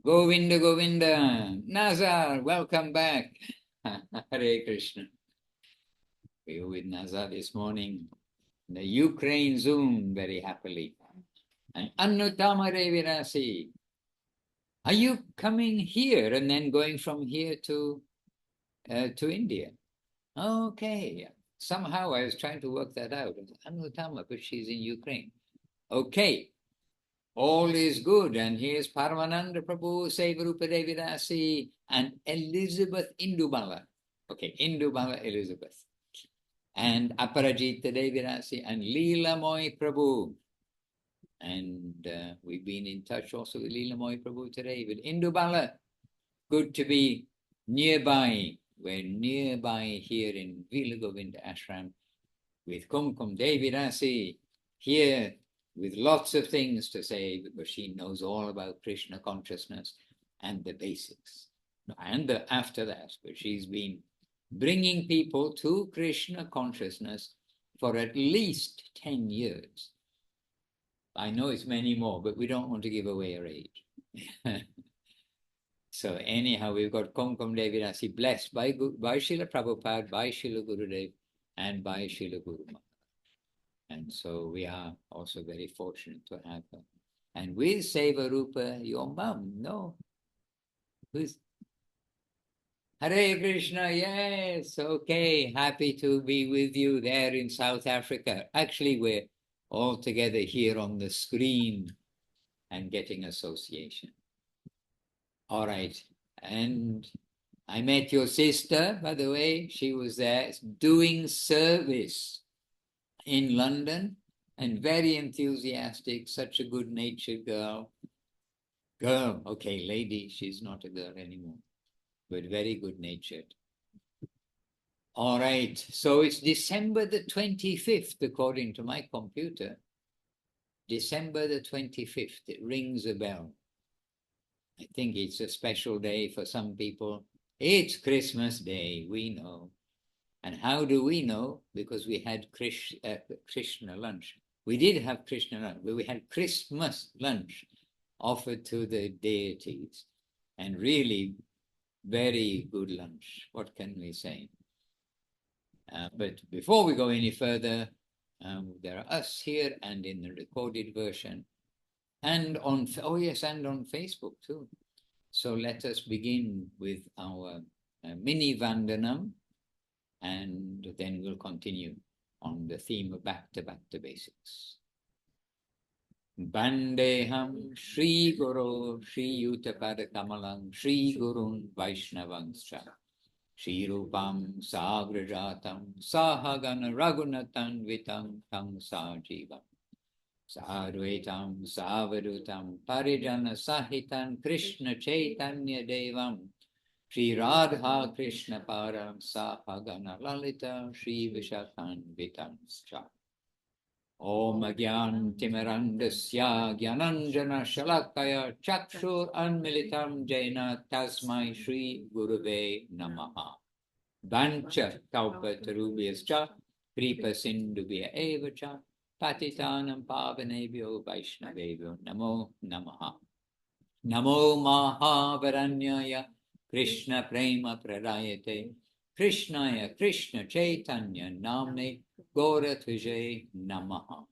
Govinda, Govinda, Nazar, welcome back. Hare Krishna. We were with Nazar this morning, the Ukraine Zoom, very happily. And Annutama Revirasi, are you coming here and then going from here to India? Okay. Somehow I was trying to work that out. Annutama, but she's in Ukraine. Okay. All is good. And here's Paramananda Prabhu, Sevarupa Devi Dasi, and Elizabeth Indubala. Okay, Indubala Elizabeth. And Aparajita Devi Dasi and Leela Moy Prabhu. And we've been in touch also with Leela Moy Prabhu today. With Indubala, good to be nearby. We're nearby here in Villa Govinda Ashram with Kumkum Devi Dasi here, with lots of things to say, because she knows all about Krishna consciousness and the basics. And after that, but she's been bringing people to Krishna consciousness for at least 10 years. I know it's many more, but we don't want to give away her age. So anyhow, we've got Kumkum Devi Dasi blessed by Srila Prabhupada, by Srila Gurudev, and by Srila Guru Maharaj. And so we are also very fortunate to have her. And with Sevarupa, your mum, no? Who's? Hare Krishna, yes, okay. Happy to be with you there in South Africa. Actually, we're all together here on the screen and getting association. All right. And I met your sister, by the way. She was there doing service in London and very enthusiastic, such a good-natured girl. Okay, lady, she's not a girl anymore, but very good-natured. All right, so it's December the 25th, according to my computer. December the 25th, it rings a bell. I think it's a special day for some people. It's Christmas Day, we know. And how do we know? Because we had Krishna lunch. We did have Krishna lunch, but we had Christmas lunch offered to the deities. And really very good lunch. What can we say? But before we go any further, there are us here and in the recorded version. And on, oh yes, and on Facebook too. So let us begin with our mini Vandanam, and then we'll continue on the theme of back to basics. Bandeham Shri Guru Shri Yutapada Kamalam Shri Gurun Vaishnavangscha Shri Rupam Sagrajatam Sahagana Raghunatan Vitam Tam Sajivam Sarvetam Savadutam Parijana Sahitan Krishna Chaitanya Devam Shri Radha Krishna Param Sahagana Lalita Shri Vishakhan Vitam Scha Om Gyan Timirandasya Gyananjana Shalakaya Chakshur Anmilitam Jaina Tasmai Shri Guruve Namaha Vancha Kalpatarubhyascha Kripa Sindhubhya Evacha Patitanam Pavanebhyo Vaishnavebhyo Namo Namaha Namo Mahavaranyaya Krishna Prema Pradayate Krishnaya Krishna Chaitanya Namne Gora Tvijay Namaha.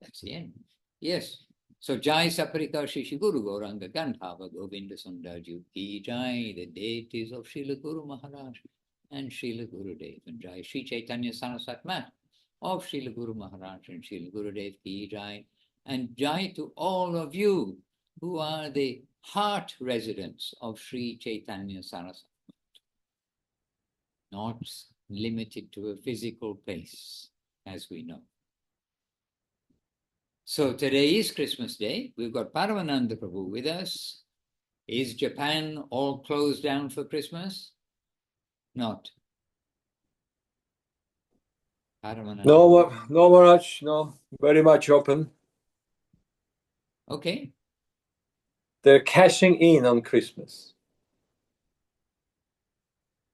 That's the end. Yes. So Jai Saparika Shishi Guru Gauranga Gandhava Govinda Sundaju Ki Jai, the deities of Srila Guru Maharaj and Srila Gurudev, and Jai Sri Chaitanya Saraswat of Srila Guru Maharaj and Srila Gurudev Ki Jai, and Jai to all of you who are the heart residents of Sri Chaitanya Saraswat, not limited to a physical place, as we know. So today is Christmas Day. We've got Paramananda Prabhu with us. Is Japan all closed down for Christmas? Not. No, no, Maharaj, no. Very much open. Okay. They're cashing in on Christmas.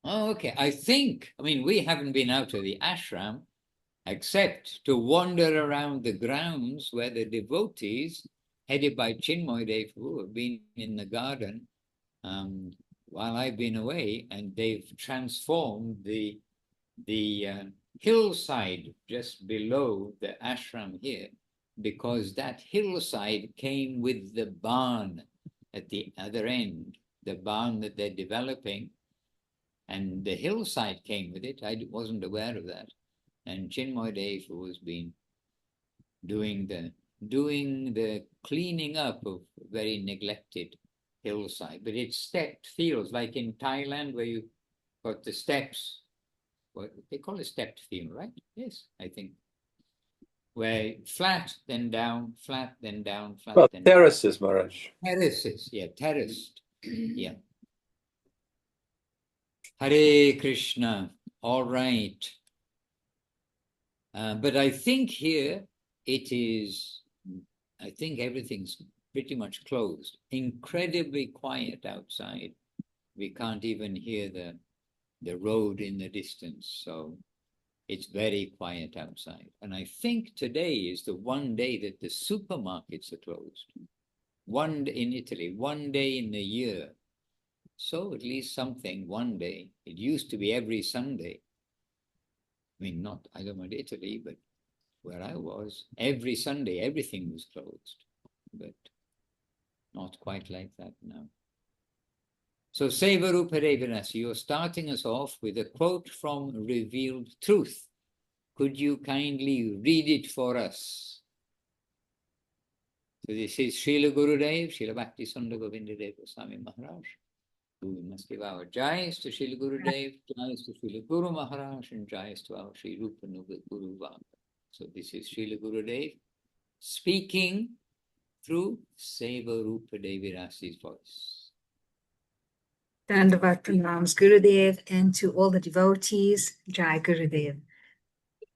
Oh, okay. I mean, we haven't been out of the ashram except to wander around the grounds where the devotees headed by Chinmoy, who have been in the garden while I've been away, and they've transformed the hillside just below the ashram here, because that hillside came with the barn at the other end, the barn that they're developing, and the hillside came with it. I wasn't aware of that. And Chinmoy Dev, who has been doing the cleaning up of very neglected hillside, but it's stepped fields, like in Thailand where you got the steps, what they call a stepped field, right? Yes, I think. Where flat, then down, flat, then down, flat, well, then terraces, Maharaj. terraces, yeah, terraced. Yeah. Hare Krishna. All right. But I think here it is, I think everything's pretty much closed. Incredibly quiet outside. We can't even hear the road in the distance. So it's very quiet outside. And I think today is the one day that the supermarkets are closed. One in Italy, one day in the year. So at least something, one day. It used to be every Sunday. I mean, not, I don't want Italy, but where I was, every Sunday, everything was closed. But not quite like that now. So, Sevarupa Devinasi, you're starting us off with a quote from Revealed Truth. Could you kindly read it for us? So this is Srila Gurudev, Srila Bhakti Vinod Thakur Swami Maharaj. We must give our jais to Srila Gurudev, jais to Srila Guru Maharaj, and jais to our Sri Rupa Nuga Guru Vanga. So this is Srila Gurudev speaking through Sevarupa Devirasi's voice. Dandavat pranams Gurudev, and to all the devotees, Jai Gurudev.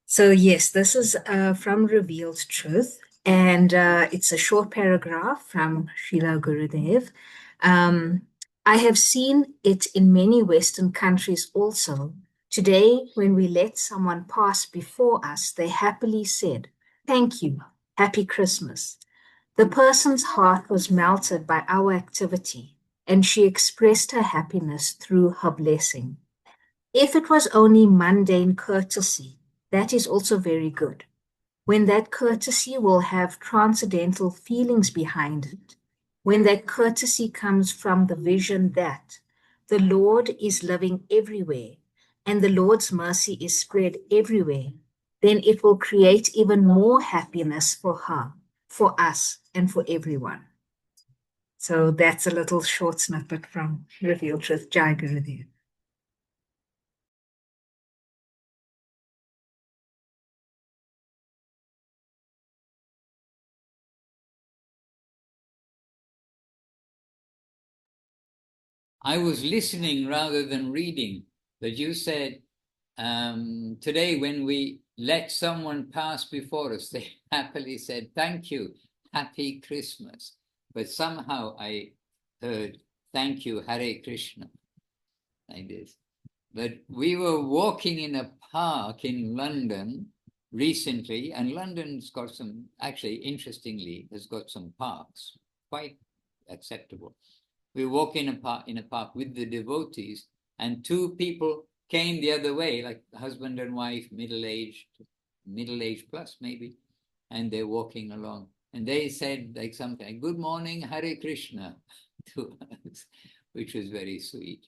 So yes, this is from Revealed Truth, and it's a short paragraph from Srila Gurudev. I have seen it in many Western countries also. Today, when we let someone pass before us, they happily said, "Thank you, Happy Christmas." The person's heart was melted by our activity, and she expressed her happiness through her blessing. If it was only mundane courtesy, that is also very good. When that courtesy will have transcendental feelings behind it, when that courtesy comes from the vision that the Lord is living everywhere and the Lord's mercy is spread everywhere, then it will create even more happiness for her, for us, and for everyone. So that's a little short snippet from Revealed Truth. Jai Gurudev. I was listening rather than reading, but you said today when we let someone pass before us, they happily said, "Thank you, Happy Christmas." But somehow I heard, "Thank you, Hare Krishna," like this. But we were walking in a park in London recently, and London's got some, actually, interestingly, has got some parks, quite acceptable. We walk in a park with the devotees, and two people came the other way, like husband and wife, middle-aged plus maybe, and they're walking along. And they said like something, "Good morning, Hare Krishna," to us, which was very sweet.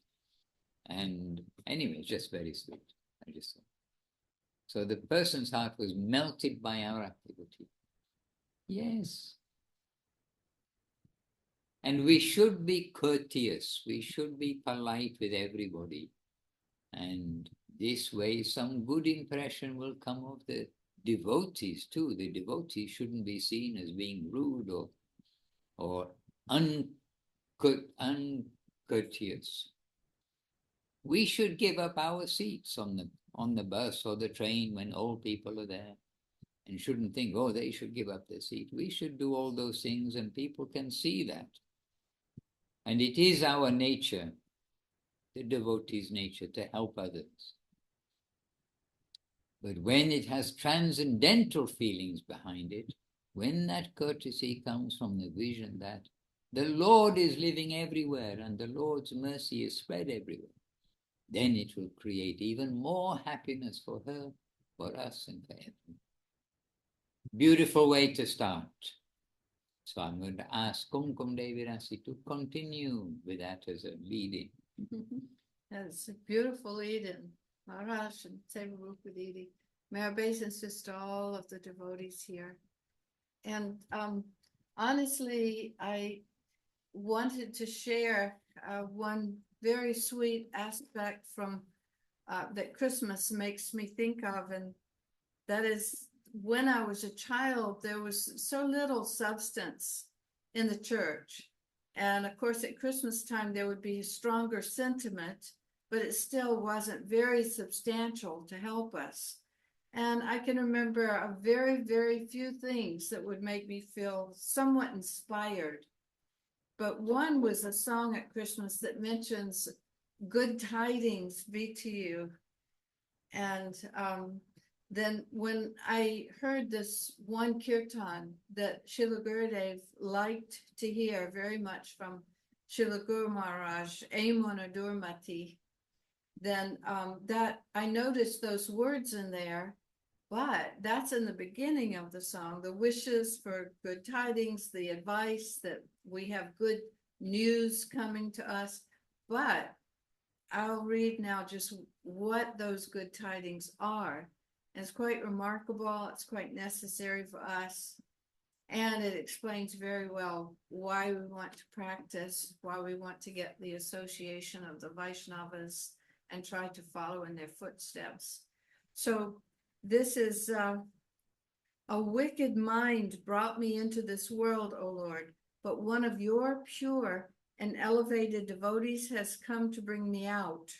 And anyway, just very sweet. I just thought. So the person's heart was melted by our activity. Yes. And we should be courteous. We should be polite with everybody. And this way, some good impression will come of the devotees too. The devotees shouldn't be seen as being rude or uncourteous. We should give up our seats on the bus or the train when old people are there, and shouldn't think, oh, they should give up their seat. We should do all those things, and people can see that. And it is our nature, the devotee's nature, to help others. But when it has transcendental feelings behind it, when that courtesy comes from the vision that the Lord is living everywhere and the Lord's mercy is spread everywhere, then it will create even more happiness for her, for us, and for everyone. Beautiful way to start. So I'm going to ask Kumkum Devi Dasi to continue with that as a lead-in. That's a beautiful lead-in. Maharaj and Seva-Rupa-Didi. May our obeisance to all of the devotees here. And honestly, I wanted to share one very sweet aspect from that Christmas makes me think of, and that is when I was a child, there was so little substance in the church. And of course, at Christmas time, there would be a stronger sentiment, but it still wasn't very substantial to help us. And I can remember a very, very few things that would make me feel somewhat inspired. But one was a song at Christmas that mentions good tidings be to you. And then when I heard this one kirtan that Srila Gurudev liked to hear very much from Srila Guru Maharaj, Aimona Durmati, then that I noticed those words in there, but that's in the beginning of the song, the wishes for good tidings, the advice that we have good news coming to us. But I'll read now just what those good tidings are. And it's quite remarkable. It's quite necessary for us. And it explains very well why we want to practice, why we want to get the association of the Vaishnavas and try to follow in their footsteps. So this is a wicked mind brought me into this world, O Lord, but one of your pure and elevated devotees has come to bring me out.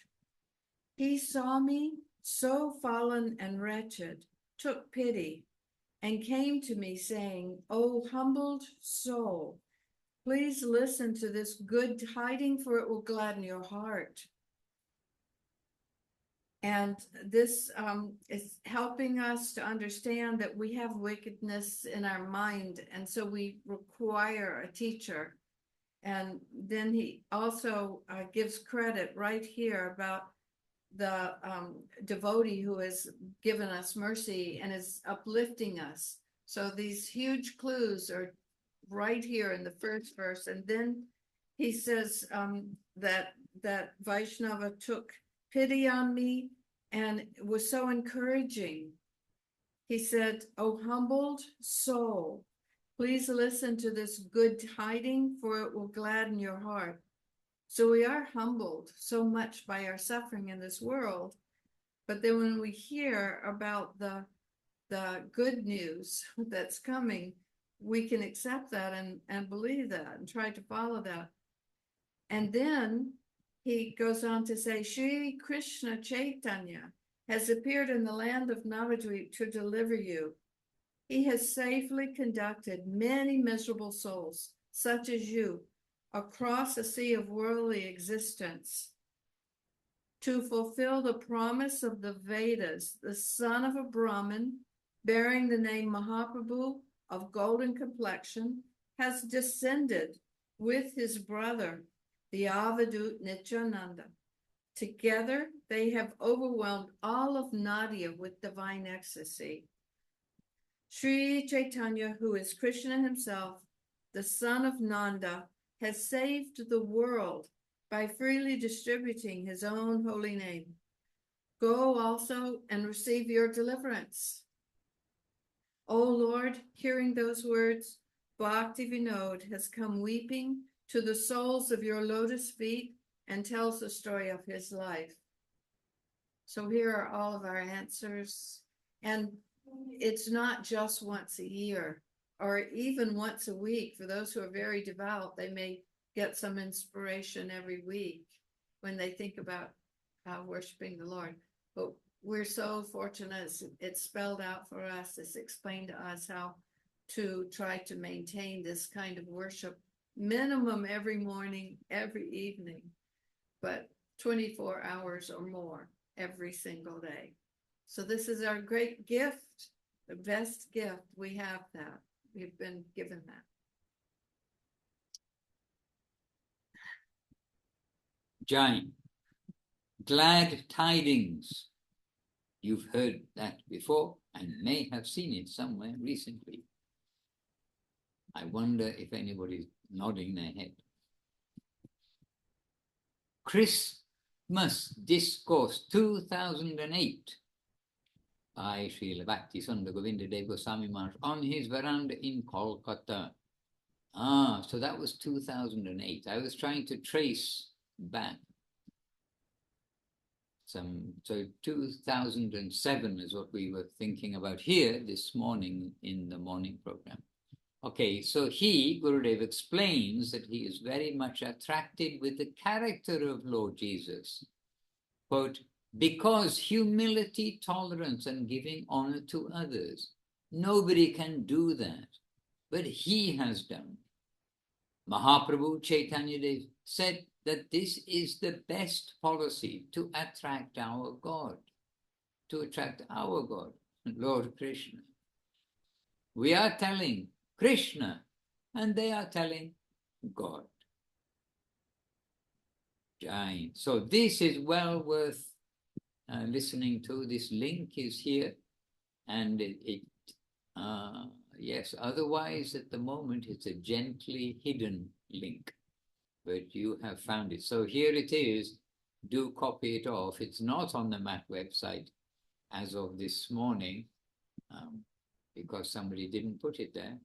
He saw me so fallen and wretched, took pity, and came to me saying, O humbled soul, please listen to this good tiding, for it will gladden your heart. And this is helping us to understand that we have wickedness in our mind, and so we require a teacher. And then he also gives credit right here about the devotee who has given us mercy and is uplifting us. So these huge clues are right here in the first verse. And then he says that Vaishnava took pity on me and was so encouraging. He said, O humbled soul, please listen to this good tiding, for it will gladden your heart. So we are humbled so much by our suffering in this world. But then when we hear about the good news that's coming, we can accept that and believe that and try to follow that. And then he goes on to say, Sri Krishna Chaitanya has appeared in the land of Navadvip to deliver you. He has safely conducted many miserable souls, such as you, across a sea of worldly existence to fulfill the promise of the Vedas. The son of a Brahmin, bearing the name Mahaprabhu of golden complexion, has descended with his brother, the Avadut Nityananda. Together, they have overwhelmed all of Nadia with divine ecstasy. Sri Chaitanya, who is Krishna himself, the son of Nanda, has saved the world by freely distributing his own holy name. Go also and receive your deliverance. O Lord, hearing those words, Bhakti Vinod has come weeping to the soles of your lotus feet and tells the story of his life. So here are all of our answers. And it's not just once a year or even once a week. For those who are very devout, they may get some inspiration every week when they think about worshiping the Lord. But we're so fortunate it's spelled out for us, it's explained to us how to try to maintain this kind of worship, minimum every morning, every evening, but 24 hours or more every single day. So this is our great gift, the best gift. We have that. we've been given that. Jai. Glad tidings. You've heard that before and may have seen it somewhere recently. I wonder if anybody's nodding their head. Christmas Discourse 2008 by Srila Bhakti Vinod Thakur Maharaj on his veranda in Kolkata. So that was 2008. I was trying to trace back. So 2007 is what we were thinking about here this morning in the morning program. Okay, so Gurudev explains that he is very much attracted with the character of Lord Jesus. Quote, because humility, tolerance, and giving honor to others. Nobody can do that, but he has done. Mahaprabhu Chaitanya Dev said that this is the best policy to attract our God, Lord Krishna. We are telling Krishna, and they are telling God. Jai. So this is well worth listening to. This link is here, and yes, otherwise at the moment it's a gently hidden link, but you have found it. So here it is. Do copy it off. It's not on the Math website as of this morning because somebody didn't put it there.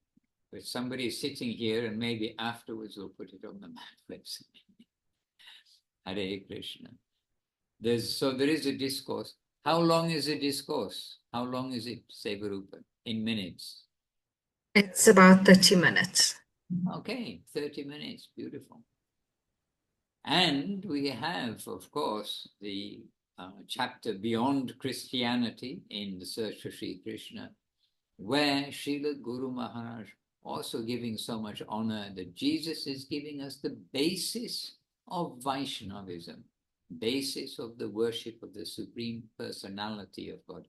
But somebody is sitting here and maybe afterwards will put it on the Math website. Hare Krishna. There is a discourse. How long is a discourse? How long is it, Sevarupa? In minutes? It's about 30 minutes. Okay, 30 minutes. Beautiful. And we have, of course, the chapter Beyond Christianity in the Search for Sri Krishna, where Srila Guru Maharaj also giving so much honor that Jesus is giving us the basis of Vaishnavism, basis of the worship of the Supreme Personality of Godhead.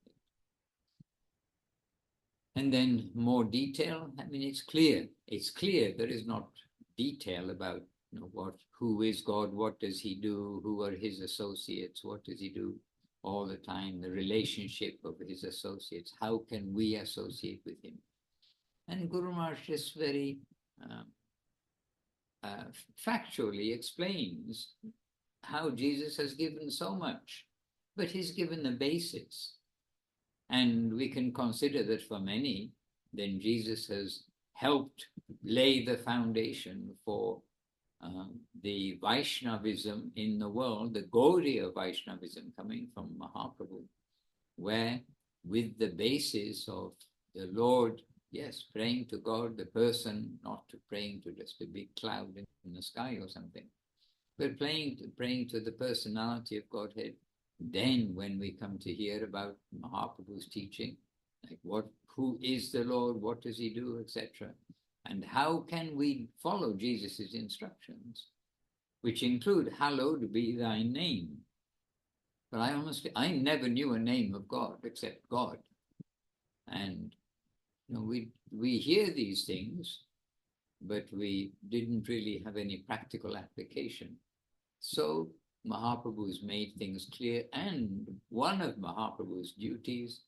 And then more detail, I mean, it's clear. There is not detail about who is God, what does he do, who are his associates, what does he do all the time, the relationship of his associates, how can we associate with him. And Guru Maharaj just very factually explains how Jesus has given so much, but he's given the basics. And we can consider that for many, then Jesus has helped lay the foundation for the Vaishnavism in the world, the Gaudiya Vaishnavism coming from Mahaprabhu, where with the basis of the Lord, yes, praying to God, the person, not praying to just a big cloud in the sky or something, but praying to the personality of Godhead. Then when we come to hear about Mahaprabhu's teaching, like who is the Lord, what does he do, etc., and how can we follow Jesus' instructions, which include, hallowed be thy name. But I never knew a name of God except God. And we hear these things, but we didn't really have any practical application. So Mahaprabhu's made things clear, and one of Mahaprabhu's duties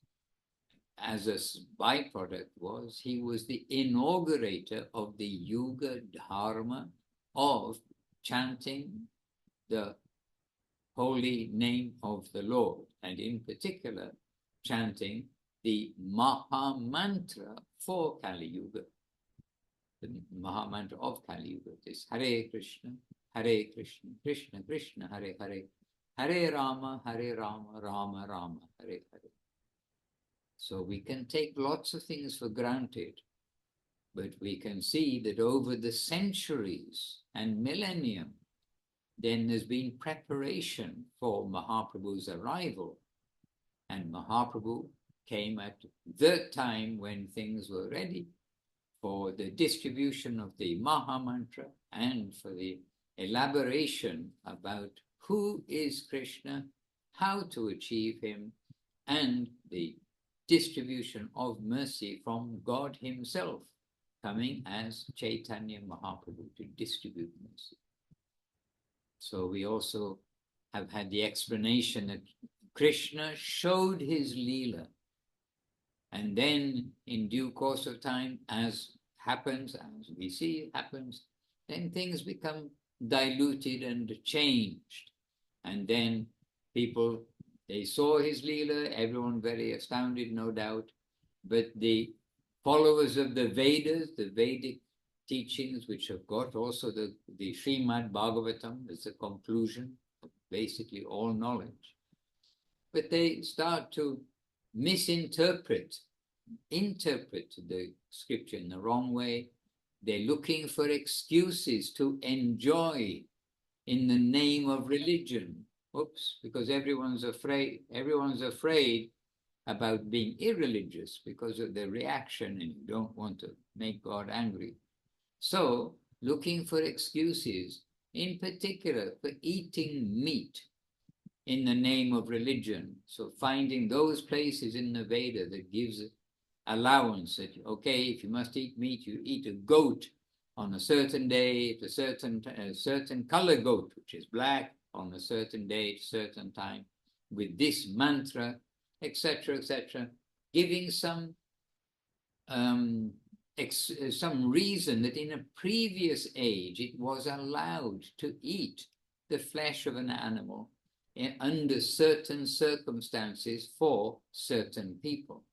as a byproduct was he was the inaugurator of the Yuga Dharma of chanting the holy name of the Lord, and in particular chanting the Maha Mantra for Kali-Yuga, the Maha Mantra of Kali-Yuga, this Hare Krishna, Krishna Krishna, Hare Hare, Hare Rama, Rama Rama, Hare Hare. So we can take lots of things for granted, but we can see that over the centuries and millennium, then there's been preparation for Mahaprabhu's arrival. And Mahaprabhu came at the time when things were ready for the distribution of the Maha Mantra and for the elaboration about who is Krishna, how to achieve him, and the distribution of mercy from God himself coming as Chaitanya Mahaprabhu to distribute mercy. So we also have had the explanation that Krishna showed his Leela, and then in due course of time, as happens, as we see happens, then things become diluted and changed. And then people, they saw his Leela, everyone very astounded, no doubt, but the followers of the Vedas, the Vedic teachings, which have got also the Srimad Bhagavatam as a conclusion of basically all knowledge, but they start to interpret the scripture in the wrong way. They're looking for excuses to enjoy in the name of religion. Oops, because everyone's afraid about being irreligious because of the reaction, and you don't want to make God angry. So, looking for excuses, in particular for eating meat in the name of religion. So finding those places in the Veda that gives allowance that, okay, if you must eat meat, you eat a goat on a certain day, a certain color goat, which is black, on a certain day, at a certain time, with this mantra, etc., giving some reason that in a previous age it was allowed to eat the flesh of an animal under certain circumstances for certain people.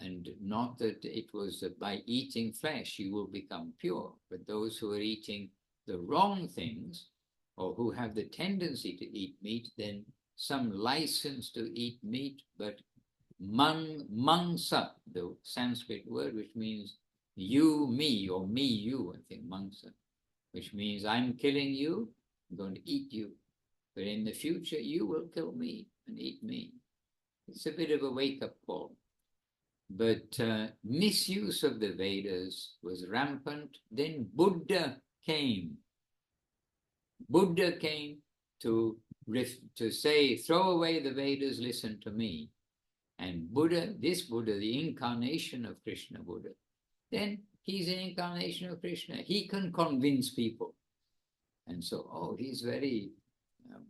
And not that it was by eating flesh you will become pure, but those who are eating the wrong things, or who have the tendency to eat meat, then some license to eat meat, but mangsa, the Sanskrit word, which means you, me, or me, you, I think mangsa, which means I'm killing you, I'm going to eat you, but in the future you will kill me and eat me. It's a bit of a wake-up call. But misuse of the Vedas was rampant. Then Buddha came. Buddha came to say, throw away the Vedas, listen to me. And Buddha, this Buddha, the incarnation of Krishna Buddha, then he's an incarnation of Krishna. He can convince people. And so, he's very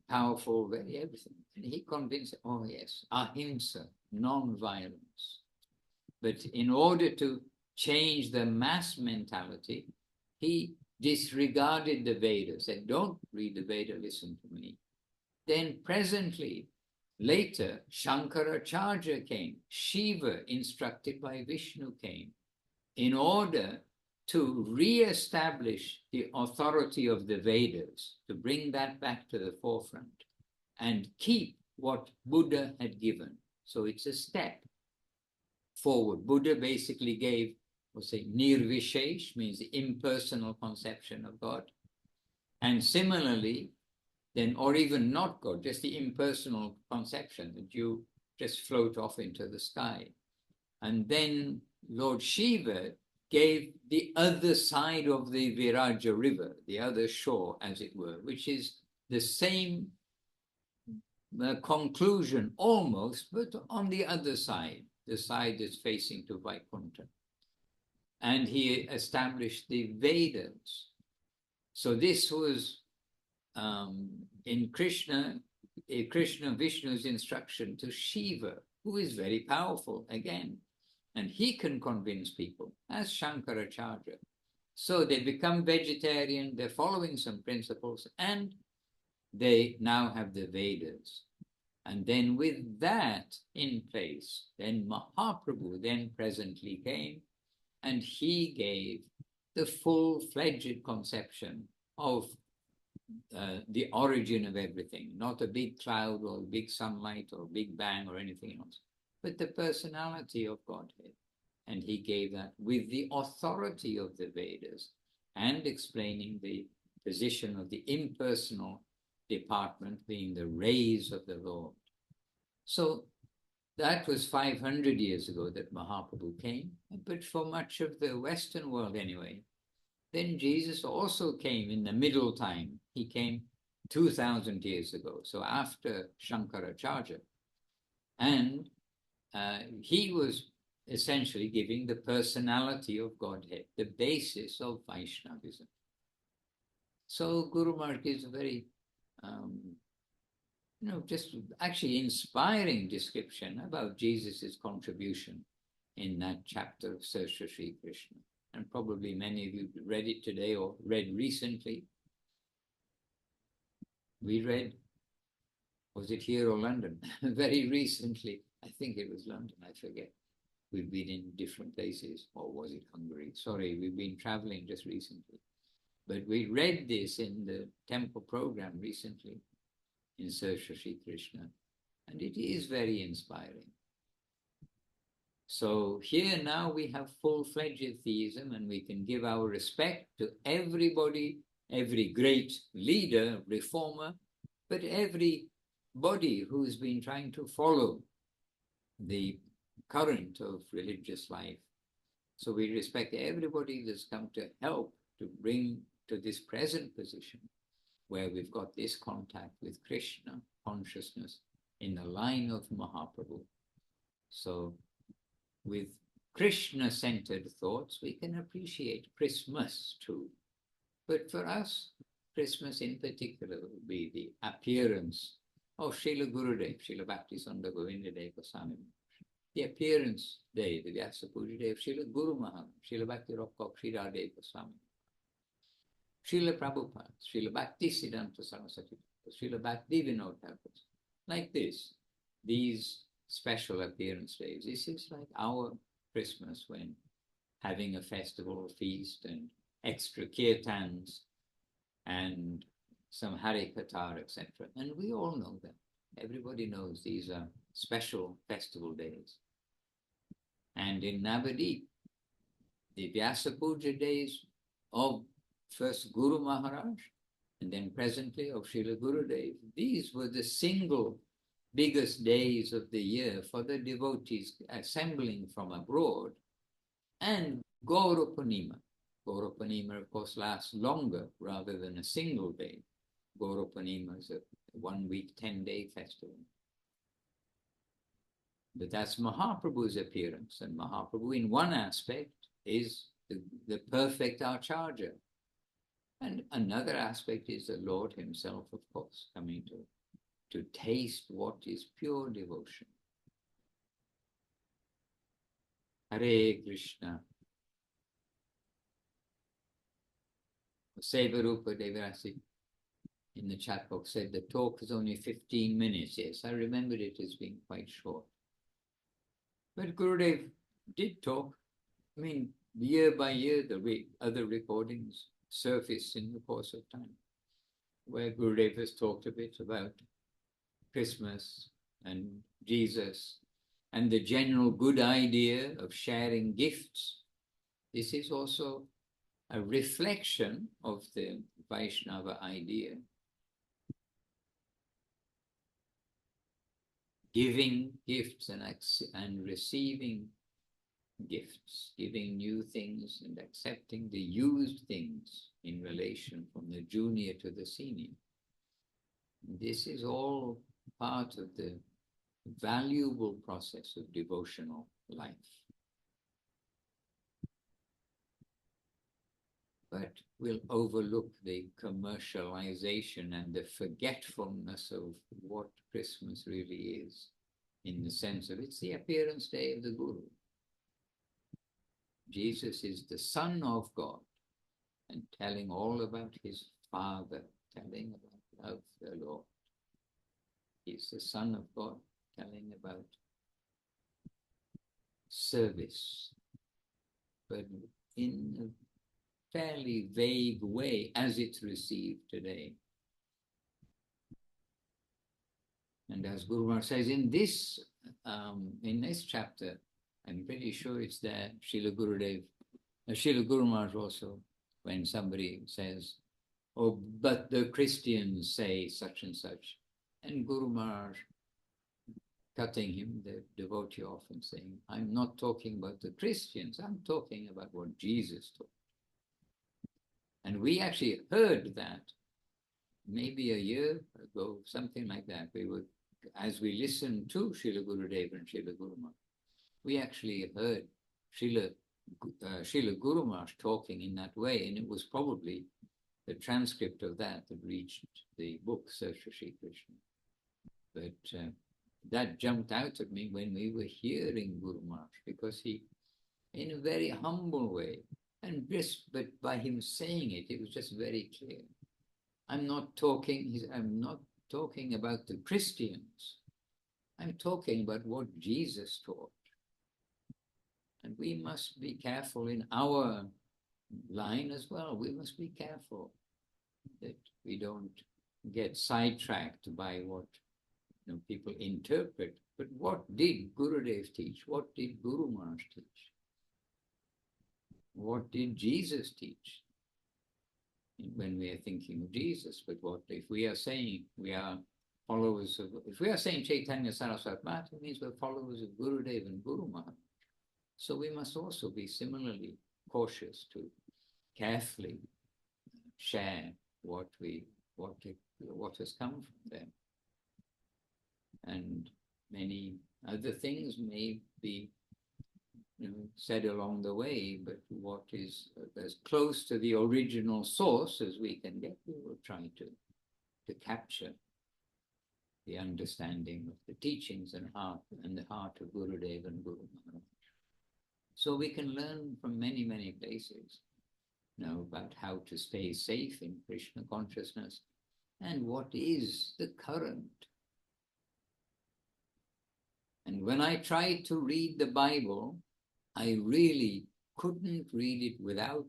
powerful, very everything. And he convinced, yes, ahimsa, non-violence. But in order to change the mass mentality, he disregarded the Vedas, said, don't read the Veda, listen to me. Then presently, later, Shankaracharya came, Shiva, instructed by Vishnu, came, in order to re-establish the authority of the Vedas, to bring that back to the forefront, and keep what Buddha had given. So it's a step forward. Buddha basically gave, we'll say, nirvishesh, means the impersonal conception of God. And similarly, then, or even not God, just the impersonal conception that you just float off into the sky. And then Lord Shiva gave the other side of the Viraja river, the other shore, as it were, which is the same conclusion almost, but on the other side, the side that's facing to Vaikuntha. And he established the Vedas. So this was in Krishna Vishnu's instruction to Shiva, who is very powerful again, and he can convince people, as Shankaracharya. So they become vegetarian, they're following some principles, and they now have the Vedas. And then with that in place, then Mahaprabhu then presently came, and he gave the full-fledged conception of the origin of everything, not a big cloud or a big sunlight or big bang or anything else, but the personality of Godhead. And he gave that with the authority of the Vedas and explaining the position of the impersonal department being the rays of the Lord. So that was 500 years ago that Mahaprabhu came, but for much of the Western world anyway, then Jesus also came in the middle time. He came 2,000 years ago, so after Shankaracharya. And he was essentially giving the personality of Godhead, the basis of Vaishnavism. So Guru Maharaj gives a very, just actually inspiring description about Jesus's contribution in that chapter of Sri Sri Krishna. And probably many of you read it today or read recently. We read, was it here or London? Very recently, I think it was London, I forget. We've been in different places, or was it Hungary? Sorry, we've been traveling just recently. But we read this in the temple program recently in Sri Sri Krishna, and it is very inspiring. So here now we have full-fledged theism, and we can give our respect to everybody, every great leader, reformer, but everybody who's been trying to follow the current of religious life. So we respect everybody that's come to help to bring to this present position where we've got this contact with Krishna consciousness in the line of Mahaprabhu. So with Krishna-centered thoughts, we can appreciate Christmas too. But for us, Christmas in particular will be the appearance of Srila Gurudev, Srila Bhakti Vinod Thakur, the appearance day, the Vyasa Puja day of Srila Guru Maharaj, Srila Bhakti Rokkok, Srila Radhe Goswami, Srila Prabhupada, Srila Bhakti Siddhanta Saraswati, Srila Bhakti Vinod Thakur. Like this, these special appearance days. This is like our Christmas, when having a festival feast and extra kirtans and some Hare Katar, etc. And we all know that. Everybody knows these are special festival days. And in Navadip, the Vyasa Puja days of first Guru Maharaj, and then presently of Srila Gurudev, these were the single biggest days of the year for the devotees assembling from abroad. And Gaura Purnima. Gaura Purnima, of course, lasts longer rather than a single day. Gaura Purnima is a 1 week, 10-day festival. But that's Mahaprabhu's appearance. And Mahaprabhu, in one aspect, is the perfect Acharya. And another aspect is the Lord himself, of course, coming to taste what is pure devotion. Hare Krishna. Sevarupa Devirasi in the chat box said the talk is only 15 minutes. Yes, I remembered it as being quite short. But Gurudev did talk. I mean, year by year, the other recordings surface in the course of time, where Gurudev has talked a bit about Christmas and Jesus and the general good idea of sharing gifts. This is also a reflection of the Vaishnava idea. Giving gifts and receiving gifts, giving new things and accepting the used things in relation from the junior to the senior. This is all part of the valuable process of devotional life. But we'll overlook the commercialization and the forgetfulness of what Christmas really is, in the sense of it's the appearance day of the Guru. Jesus is the Son of God, and telling all about his Father, telling about the Lord. He's the Son of God, telling about service, but in a fairly vague way as it's received today. And as Guru Maharaj says in this chapter, I'm pretty sure it's there, Srila Guru Maharaj also, when somebody says, oh, but the Christians say such and such, and Guru Maharaj cutting him, the devotee off and saying, I'm not talking about the Christians, I'm talking about what Jesus taught. And we actually heard that maybe a year ago, something like that. We would, as we listened to Srila Gurudev and Srila Guru Maharaj, We actually heard Srila Guru Maharaj talking in that way, and it was probably the transcript of that reached the book Search for Sri Krishna. But that jumped out at me when we were hearing Guru Maharaj, because he, in a very humble way, and just, but by him saying it, it was just very clear. I'm not talking about the Christians. I'm talking about what Jesus taught. And we must be careful in our line as well. We must be careful that we don't get sidetracked by what people interpret. But what did Gurudev teach? What did Guru Maharaj teach? What did Jesus teach? When we are thinking of Jesus, but what if we are saying we are followers of, if we are saying Chaitanya Saraswati Mata, it means we're followers of Gurudev and Guru Maharaj. So we must also be similarly cautious to carefully share what has come from them. And many other things may be said along the way, but what is as close to the original source as we can get, we will try to capture the understanding of the teachings and the heart of Gurudev and Guru Maharaj. So we can learn from many, many places, about how to stay safe in Krishna consciousness and what is the current. And when I tried to read the Bible, I really couldn't read it without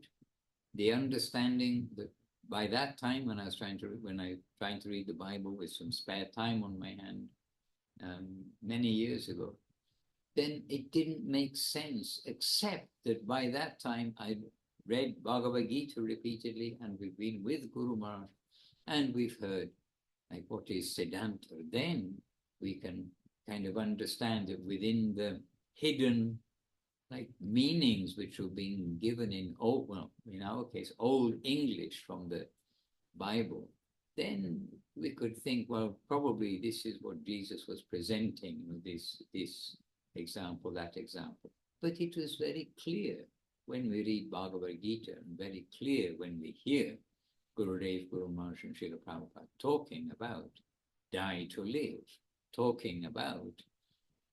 the understanding that by that time, when I was trying to read the Bible with some spare time on my hand, many years ago, then it didn't make sense, except that by that time I'd read Bhagavad Gita repeatedly, and we've been with Guru Maharaj, and we've heard what is Siddhanta. Then we can kind of understand that within the hidden meanings which were being given in in our case, Old English from the Bible, then we could think, well, probably this is what Jesus was presenting, this example, that example. But it was very clear when we read Bhagavad Gita, and very clear when we hear Gurudev, Guru Maharaj and Srila Prabhupada talking about die to live, talking about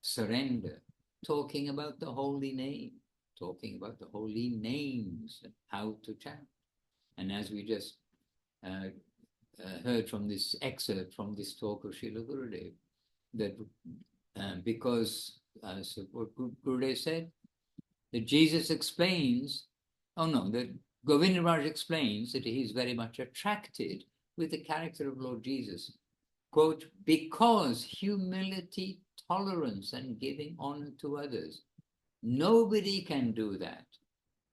surrender, talking about the holy name, talking about the holy names and how to chant. And as we just heard from this excerpt from this talk of Srila Gurudev, that because what Gurudev said, that Jesus explains, that Govinda Maharaj explains that he is very much attracted with the character of Lord Jesus. Quote, because humility, tolerance, and giving honor to others. Nobody can do that,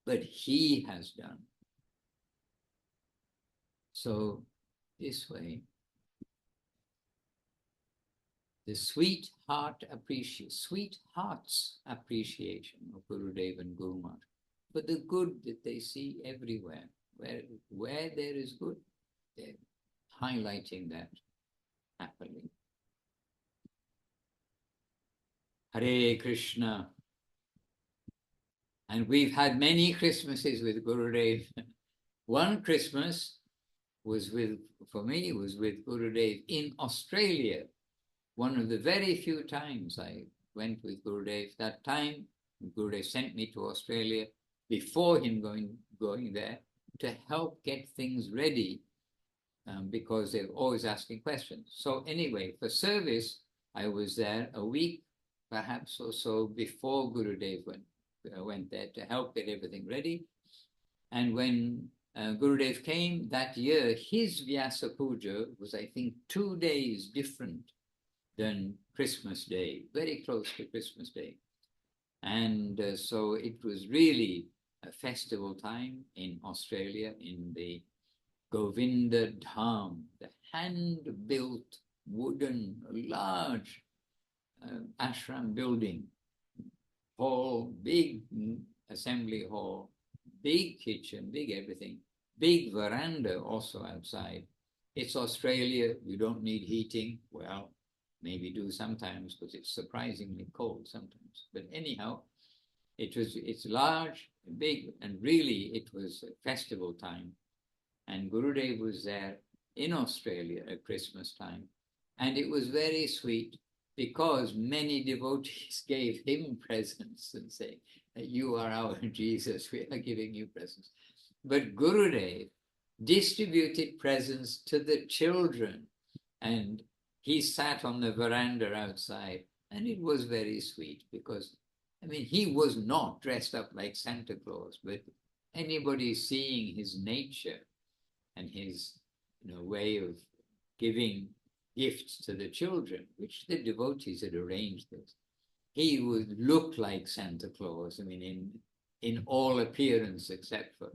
but he has done. So this way, the sweet heart's appreciation of Gurudev and Guru Maharaj, for the good that they see everywhere. Where there is good, they're highlighting that happily. Hare Krishna. And we've had many Christmases with Gurudev. One Christmas for me was with Gurudev in Australia. One of the very few times I went with Gurudev. That time, Gurudev sent me to Australia before him going there to help get things ready, because they're always asking questions. So anyway, for service, I was there a week, perhaps or so, before Gurudev went there to help get everything ready. And when Gurudev came that year, his Vyasa Puja was, I think, 2 days different than Christmas Day, very close to Christmas Day. And so it was really a festival time in Australia, in the Govinda Dham, the hand-built wooden large ashram building, hall, big assembly hall, big kitchen, big everything, big veranda also outside. It's Australia, you don't need heating. Well, maybe do sometimes because it's surprisingly cold sometimes. But anyhow, it's large, big, and really it was a festival time. And Gurudev was there in Australia at Christmas time. And it was very sweet because many devotees gave him presents and say, you are our Jesus, we are giving you presents. But Gurudev distributed presents to the children, and he sat on the veranda outside, and it was very sweet because, I mean, he was not dressed up like Santa Claus, but anybody seeing his nature and his way of giving gifts to the children, which the devotees had arranged this, he would look like Santa Claus, I mean, in all appearance except for,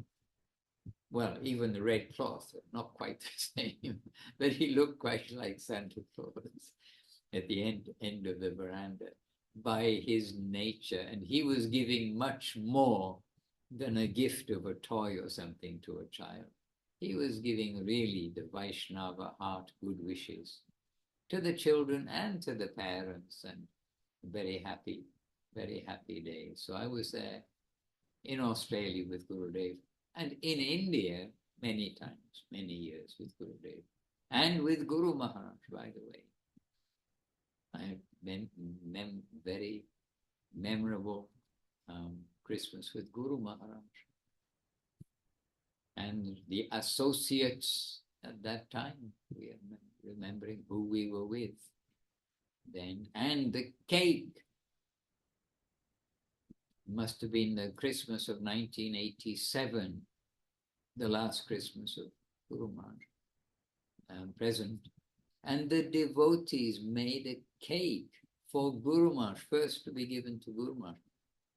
well, even the red cloth, not quite the same, but he looked quite like Santa Claus at the end of the veranda by his nature. And he was giving much more than a gift of a toy or something to a child. He was giving really the Vaishnava heart good wishes to the children and to the parents, and very happy day. So I was there in Australia with Gurudev, and in India many times, many years with Gurudev, and with Guru Maharaj, by the way. I had very memorable Christmas with Guru Maharaj. And the associates at that time, we are remembering who we were with then. And the cake must have been the Christmas of 1987, the last Christmas of Guru Maharaj present. And the devotees made a cake for Guru Maharaj, first to be given to Guru Maharaj.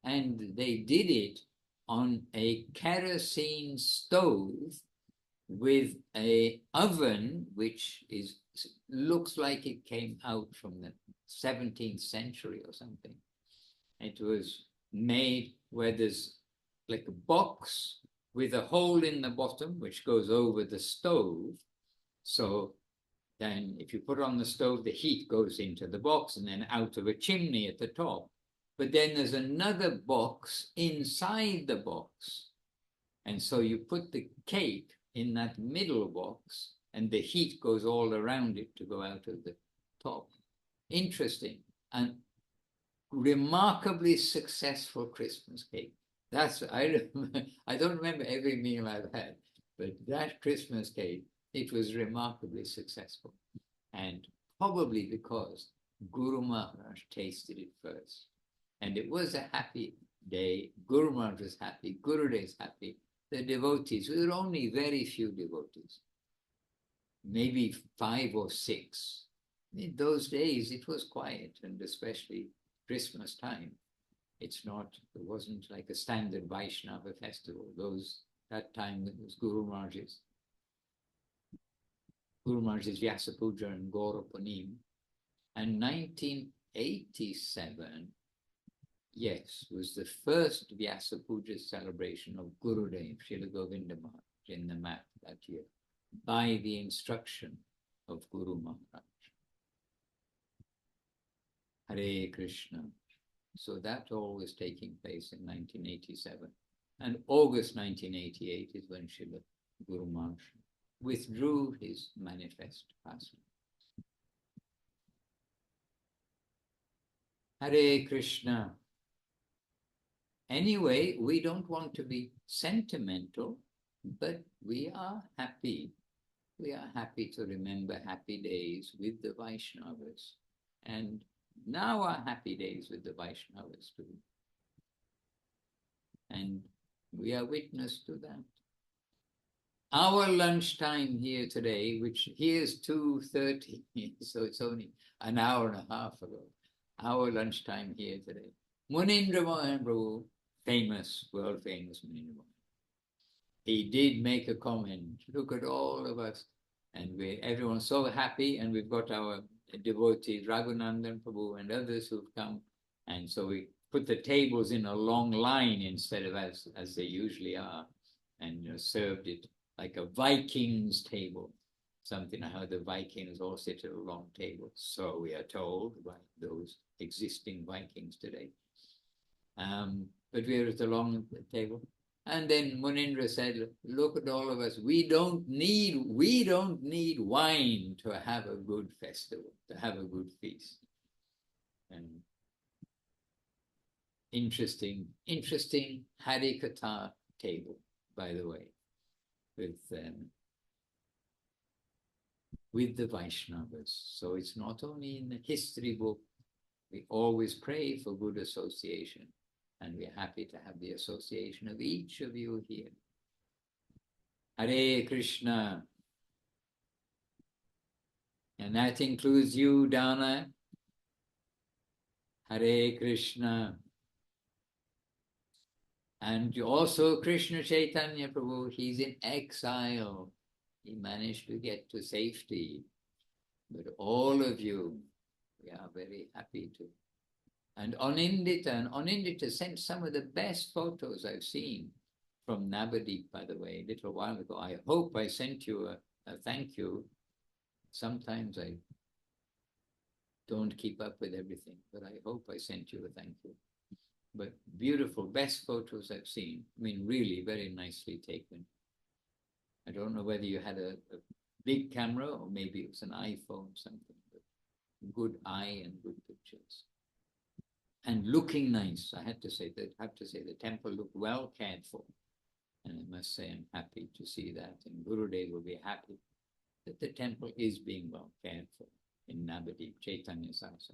And they did it on a kerosene stove with an oven which looks like it came out from the 17th century or something. It was made where there's like a box with a hole in the bottom which goes over the stove. So then if you put it on the stove, the heat goes into the box and then out of a chimney at the top. But then there's another box inside the box. And so you put the cake in that middle box and the heat goes all around it to go out of the top. Interesting and remarkably successful Christmas cake. I don't remember every meal I've had, but that Christmas cake, it was remarkably successful. And probably because Guru Maharaj tasted it first. And it was a happy day. Guru Maharaj was happy. Gurudev is happy. The devotees, we were only very few devotees, maybe 5 or 6. In those days, it was quiet, and especially Christmas time. It wasn't like a standard Vaishnava festival. That time it was Guru Maharaj's Vyasa Puja and Gaura Punim. And 1987, yes, was the first Vyasa Puja celebration of Gurudev, Srila Govinda Maharaj, in the map that year, by the instruction of Guru Maharaj. Hare Krishna. So that all was taking place in 1987. And August 1988 is when Srila Guru Maharaj withdrew his manifest passing. Hare Krishna. Anyway, we don't want to be sentimental, but we are happy. We are happy to remember happy days with the Vaishnavas. And now are happy days with the Vaishnavas too. And we are witness to that. Our lunchtime here today, which here is 2:30, so it's only an hour and a half ago. Our lunchtime here today. Munindra Mahaprabhu, world famous Munindra Mahaprabhu. He did make a comment, look at all of us. And everyone's so happy, and we've got our devotees, Raghunandan Prabhu and others who've come. And so we put the tables in a long line instead of as they usually are, and served it like a Viking's table. something how the Vikings all sit at a long table. So we are told by those existing Vikings today. But we are at a long table. And then Munindra said, look at all of us. We don't need wine to have a good festival, to have a good feast. And interesting Hare Katha table, by the way, with the Vaishnavas. So it's not only in the history book, we always pray for good association, and we're happy to have the association of each of you here. Hare Krishna. And that includes you, Dana. Hare Krishna. And also Krishna Chaitanya Prabhu, he's in exile. He managed to get to safety. But all of you, we are very happy to. And Anindita sent some of the best photos I've seen from Navadip, by the way, a little while ago. I hope I sent you a thank you. Sometimes I don't keep up with everything, but I hope I sent you a thank you. But beautiful, best photos I've seen. I mean, really very nicely taken. I don't know whether you had a big camera or maybe it was an iPhone, something, but good eye and good pictures. And looking nice, I have to say the temple looked well cared for. And I must say I'm happy to see that. And Gurudev will be happy that the temple is being well cared for in Navadip, Chaitanya's house.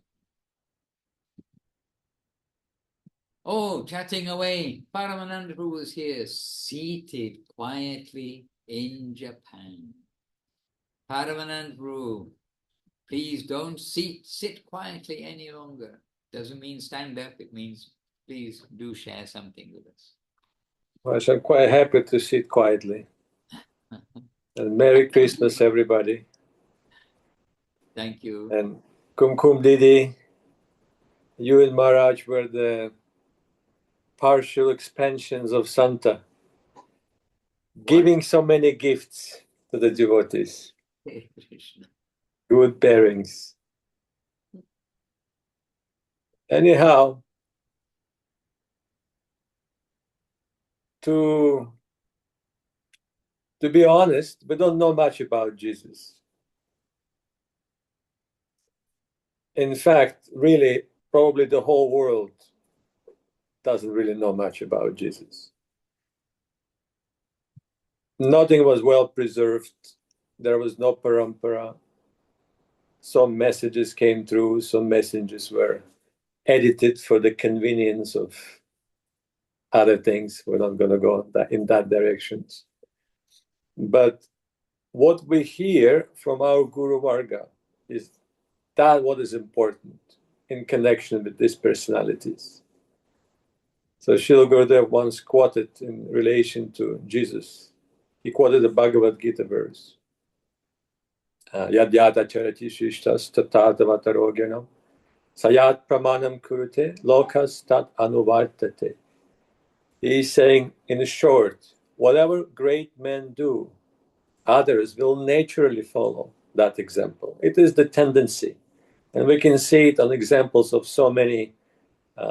Oh, chatting away. Paramananda Prabhu was here, seated quietly in Japan. Paramananda Prabhu, please don't sit quietly any longer. Doesn't mean stand up, it means please do share something with us. Well, I'm quite happy to sit quietly. And Merry Christmas, everybody. Thank you. And Kumkum Didi, you and Maharaj were the partial expansions of Santa, giving so many gifts to the devotees. Hare Krishna. Good bearings. Anyhow, to be honest, we don't know much about Jesus. In fact, really, probably the whole world doesn't really know much about Jesus. Nothing was well preserved. There was no parampara. Some messages came through, some messages were edited for the convenience of other things. We're not going to go in that direction. But what we hear from our Guru Varga is that what is important in connection with these personalities. So Srila Gurudev once quoted in relation to Jesus. He quoted the Bhagavad Gita verse. Yad yada charati shishtas tatadavatarogyana sayat pramanam kurute lokas tat anuvartate. He's saying, in short, whatever great men do, others will naturally follow that example. It is the tendency. And we can see it on examples of so many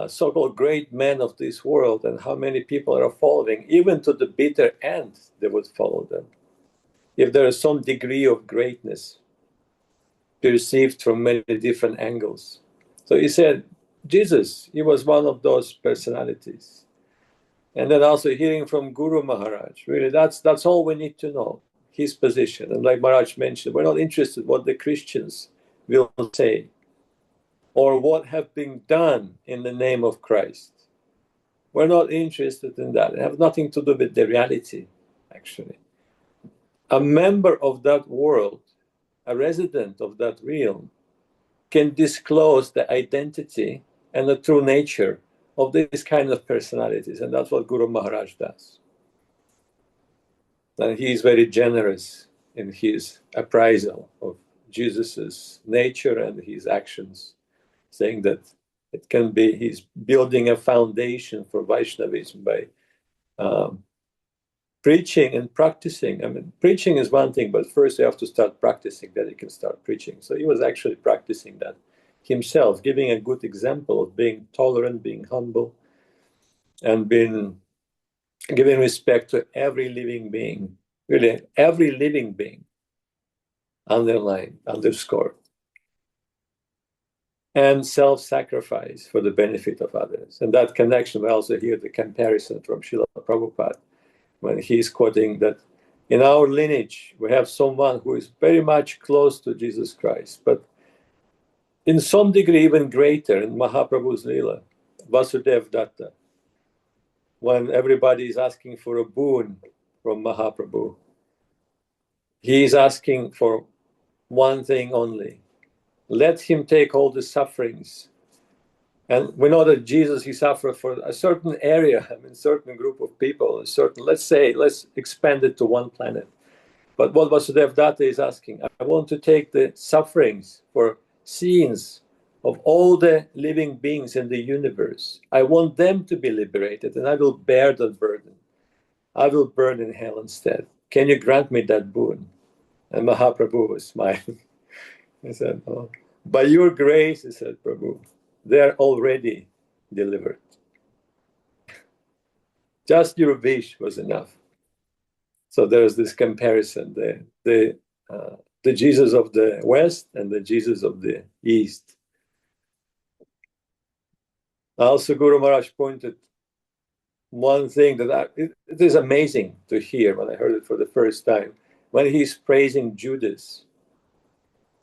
so-called great men of this world and how many people are following. Even to the bitter end, they would follow them. If there is some degree of greatness perceived from many different angles. So he said, Jesus, he was one of those personalities. And then also hearing from Guru Maharaj, really, that's all we need to know, his position. And like Maharaj mentioned, we're not interested what the Christians will say or what have been done in the name of Christ. We're not interested in that. It has nothing to do with the reality, actually. A member of that world, a resident of that realm, can disclose the identity and the true nature of these kind of personalities. And that's what Guru Maharaj does. And he is very generous in his appraisal of Jesus's nature and his actions, saying that it can be, he's building a foundation for Vaishnavism by preaching and practicing. I mean, preaching is one thing, but first you have to start practicing, then you can start preaching. So he was actually practicing that himself, giving a good example of being tolerant, being humble, and giving respect to every living being, really every living being, underlined, underscored, and self-sacrifice for the benefit of others. And that connection, we also hear the comparison from Srila Prabhupada, when he's quoting that in our lineage, we have someone who is very much close to Jesus Christ, but in some degree even greater in Mahaprabhu's Leela, Vasudev Datta, when everybody is asking for a boon from Mahaprabhu. He is asking for one thing only. Let him take all the sufferings. And we know that Jesus, he suffered for a certain area, I mean, certain group of people, a certain, let's expand it to one planet. But what Vasudev Datta is asking, I want to take the sufferings for sins of all the living beings in the universe. I want them to be liberated, and I will bear that burden. I will burn in hell instead. Can you grant me that boon? And Mahaprabhu was smiling. He said, oh, by your grace, he said, Prabhu, they are already delivered. Just your wish was enough. So there's this comparison, the Jesus of the West and the Jesus of the East. Also, Guru Maharaj pointed one thing that it is amazing to hear when I heard it for the first time, when he's praising Judas,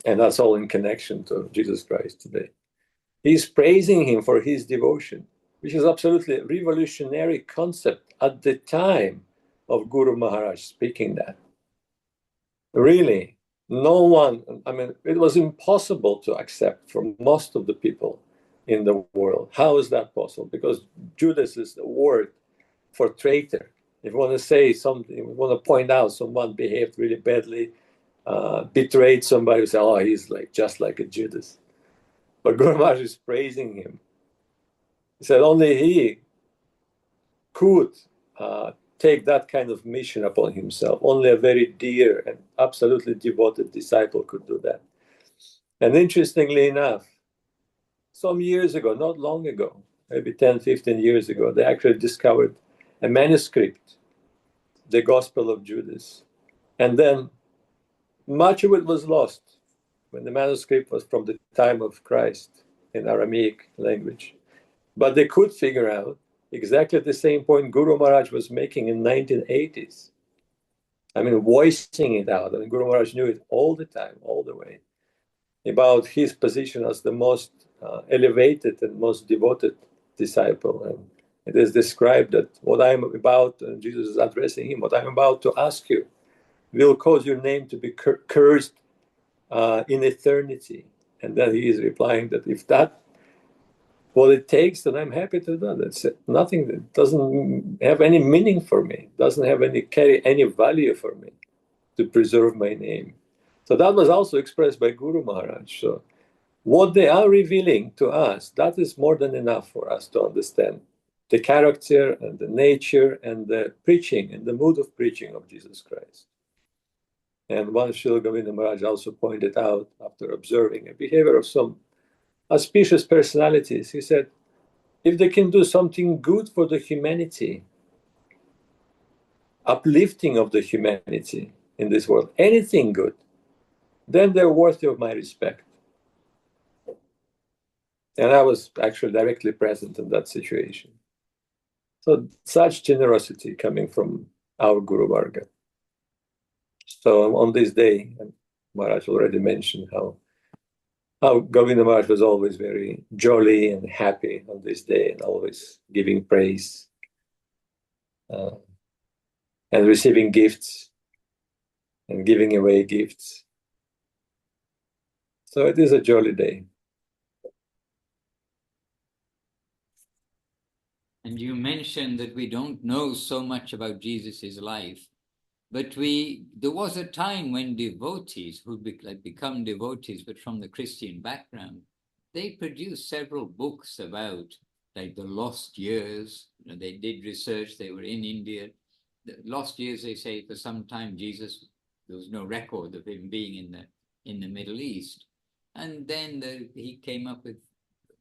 and that's all in connection to Jesus Christ today. He's praising him for his devotion, which is absolutely a revolutionary concept at the time of Guru Maharaj speaking that. Really, no one, I mean, it was impossible to accept for most of the people in the world. How is that possible? Because Judas is the word for traitor. If you want to say something, if you want to point out someone behaved really badly, betrayed somebody, you say, oh, he's just like a Judas. But Guru Maharaj is praising him. He said only he could take that kind of mission upon himself. Only a very dear and absolutely devoted disciple could do that. And interestingly enough, some years ago, not long ago, maybe 10, 15 years ago, they actually discovered a manuscript, the Gospel of Judas. And then much of it was lost when the manuscript was from the time of Christ in Aramaic language. But they could figure out exactly the same point Guru Maharaj was making in 1980s. I mean, voicing it out. I mean, Guru Maharaj knew it all the time, all the way, about his position as the most elevated and most devoted disciple. And it is described that what I am about, and Jesus is addressing him, what I'm about to ask you will cause your name to be cursed in eternity. And then he is replying that if that what it takes, then I'm happy to do that. It's nothing that doesn't have any meaning for me, doesn't have carry any value for me to preserve my name. So that was also expressed by Guru Maharaj. So what they are revealing to us, that is more than enough for us to understand the character and the nature and the preaching and the mood of preaching of Jesus Christ. And one Srila Govinda Maharaj also pointed out, after observing a behavior of some auspicious personalities, he said, if they can do something good for the humanity, uplifting of the humanity in this world, anything good, then they're worthy of my respect. And I was actually directly present in that situation. So such generosity coming from our Guru Varga. So on this day, Maharaj already mentioned how Govinda Maharaj was always very jolly and happy on this day and always giving praise and receiving gifts and giving away gifts. So it is a jolly day. And you mentioned that we don't know so much about Jesus' life, but there was a time when devotees who become devotees, but from the Christian background, they produced several books about the lost years. They did research. They were in India. lost years, they say, for some time Jesus, there was no record of him being in the Middle East. And then he came up with,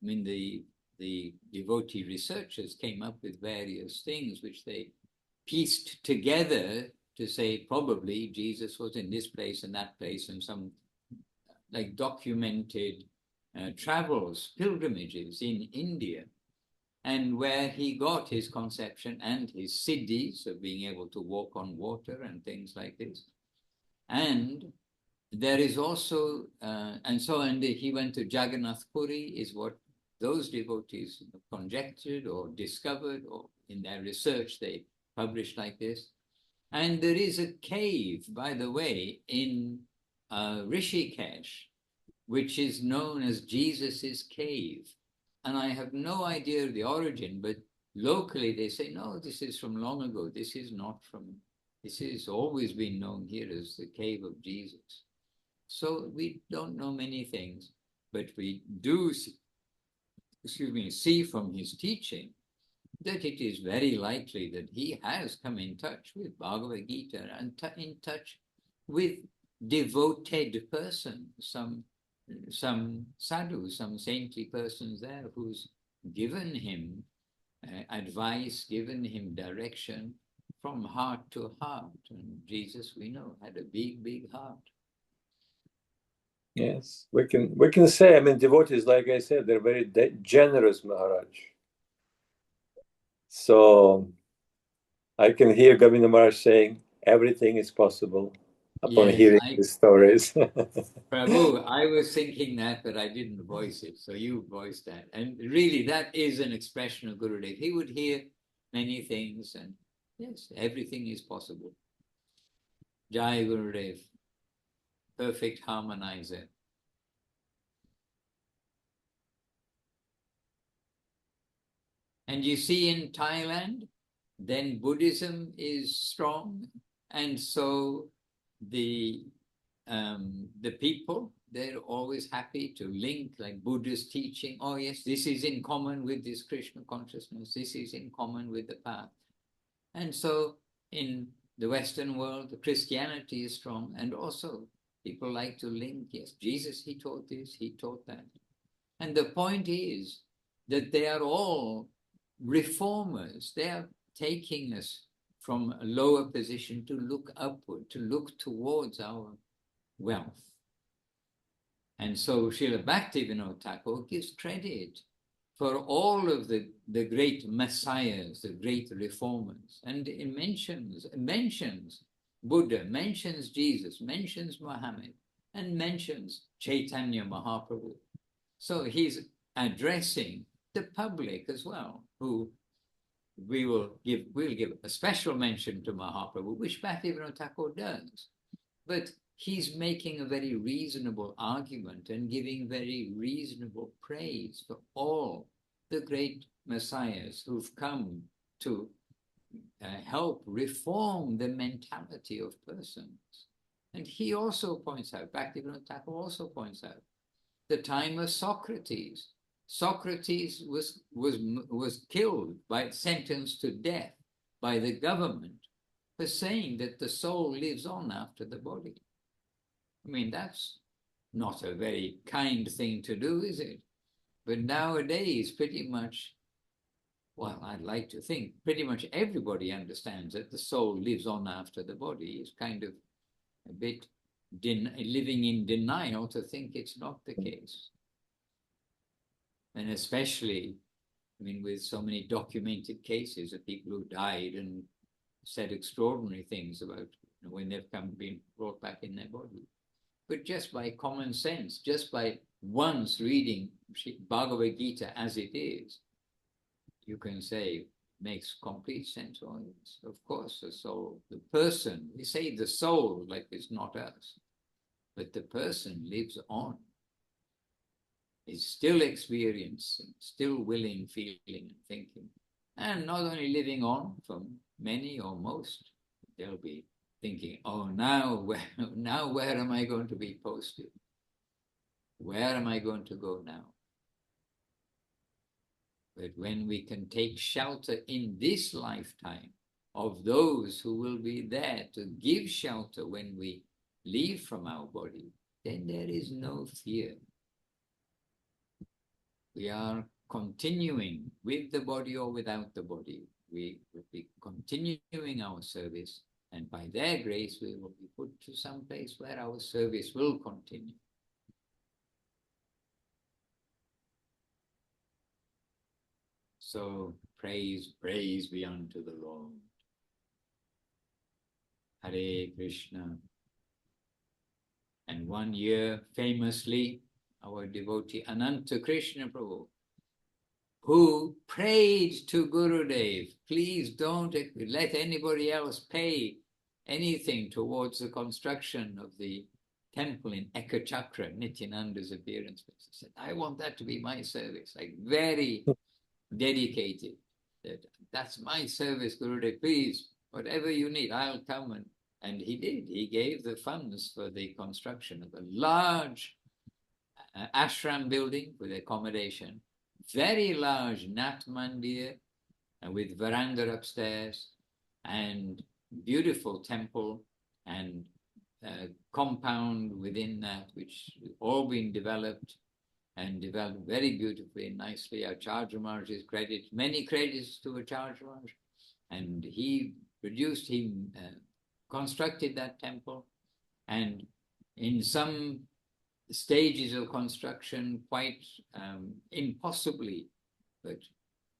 I mean, the devotee researchers came up with various things which they pieced together to say probably Jesus was in this place and that place, and some like documented travels, pilgrimages in India, and where he got his conception and his siddhis of being able to walk on water and things like this. And there is also, and he went to Jagannath Puri, is what those devotees conjectured or discovered, or in their research they published like this. And there is a cave, by the way, in Rishikesh, which is known as Jesus's cave. And I have no idea of the origin, but locally they say, no, this is from long ago. This is not from, this has always been known here as the cave of Jesus. So we don't know many things, but we do see from his teaching that it is very likely that he has come in touch with Bhagavad Gita and in touch with devoted persons, some sadhus, some saintly persons there who's given him advice, given him direction from heart to heart. And Jesus, we know, had a big, big heart. Yes, we can say, I mean, devotees, like I said, they're very generous, Maharaj. So I can hear Govinda Maharaj saying, everything is possible upon hearing these stories. Prabhu, I was thinking that, but I didn't voice it. So you voiced that. And really, that is an expression of Gurudev. He would hear many things, and yes, everything is possible. Jai Gurudev, perfect harmonizer. And you see in Thailand, then Buddhism is strong. And so the people, they're always happy to link like Buddha's teaching. Oh yes, this is in common with this Krishna consciousness. This is in common with the path. And so in the Western world, the Christianity is strong. And also people like to link, yes, Jesus, he taught this, he taught that. And the point is that they are all reformers. They are taking us from a lower position to look upward, to look towards our wealth. And so Srila Bhakti Vinod Thakur gives credit for all of the great messiahs, the great reformers. And it mentions Buddha, mentions Jesus, mentions Muhammad, and mentions Chaitanya Mahaprabhu. So he's addressing the public as well, who we'll give a special mention to Mahaprabhu, which Bhakti Vinod Thakur does. But he's making a very reasonable argument and giving very reasonable praise for all the great messiahs who've come to help reform the mentality of persons. And he also points out, Bhakti Vinod Thakur also points out, the time of Socrates. Socrates was killed, sentenced to death by the government for saying that the soul lives on after the body. I mean, that's not a very kind thing to do, is it? But nowadays, pretty much, well, I'd like to think pretty much everybody understands that the soul lives on after the body. Is kind of a bit living in denial to think it's not the case. And especially, I mean, with so many documented cases of people who died and said extraordinary things about when they've been brought back in their body. But just by common sense, just by once reading Bhagavad Gita as it is, you can say, makes complete sense. Oh, yes, of course, the soul, the person, we say the soul like it's not us, but the person lives on, is still experiencing, still willing, feeling, and thinking. And not only living on for many or most, they'll be thinking, oh, now where am I going to be posted? Where am I going to go now? But when we can take shelter in this lifetime, of those who will be there to give shelter when we leave from our body, then there is no fear. We are continuing with the body or without the body. We will be continuing our service, and by their grace we will be put to some place where our service will continue. So praise be unto the Lord. Hare Krishna. And one year, famously, our devotee Ananta Krishna Prabhu, who prayed to Gurudev, please don't let anybody else pay anything towards the construction of the temple in Ekachakra, Nityananda's appearance. He said, I want that to be my service, like very dedicated. That's my service, Gurudev, please, whatever you need, I'll come. And he did. He gave the funds for the construction of a large ashram building with accommodation, very large Nat Mandir, with veranda upstairs, and beautiful temple and compound within that, which all been developed and developed very beautifully and nicely. Acharya Maharaj's credit, many credits to Acharya Maharaj, and he constructed that temple, and in some stages of construction, quite impossibly, but